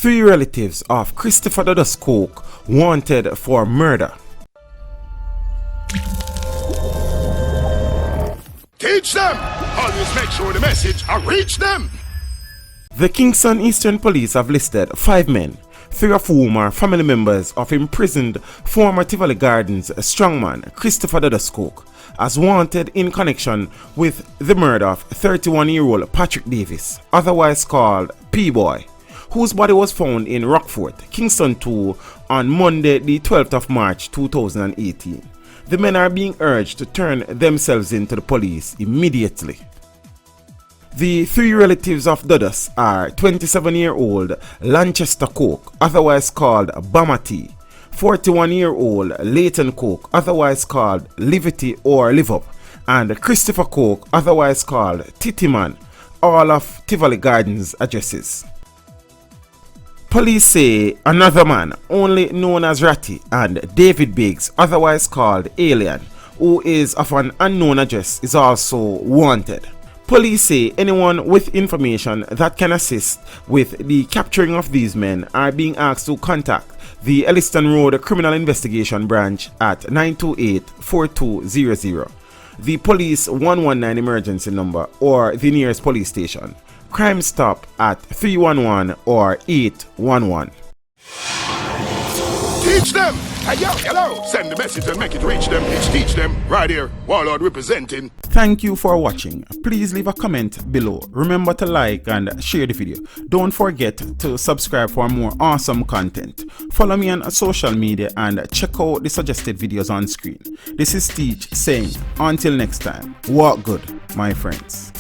Three relatives of Christopher Dudus Coke wanted for murder. Teach them! Always make sure the message reach them! The Kingston Eastern Police have listed 5 men, 3 of whom are family members of imprisoned former Tivoli Gardens strongman Christopher Dudus Coke, as wanted in connection with the murder of 31-year-old Patrick Davis, otherwise called P-Boy, whose body was found in Rockfort, Kingston 2 on Monday the 12th of March 2018. The men are being urged to turn themselves in to the police immediately. The 3 relatives of Dudus are 27-year-old Lanchester Coke, otherwise called Bamati, 41-year-old Leighton Coke, otherwise called Livity or Live Up, and Christopher Coke, otherwise called Titiman, all of Tivoli Gardens addresses. Police say another man, only known as Ratty, and David Biggs, otherwise called Alien, who is of an unknown address, is also wanted. Police say anyone with information that can assist with the capturing of these men are being asked to contact the Elliston Road Criminal Investigation Branch at 928-4200, the police 119 emergency number, or the nearest police station. Crime Stop at 311 or 811. Teach them! Hey, yo, hello! Send the message and make it reach them. Teach them. Right here, Warlord representing. Thank you for watching. Please leave a comment below. Remember to like and share the video. Don't forget to subscribe for more awesome content. Follow me on social media and check out the suggested videos on screen. This is Teach saying, until next time, walk good, my friends.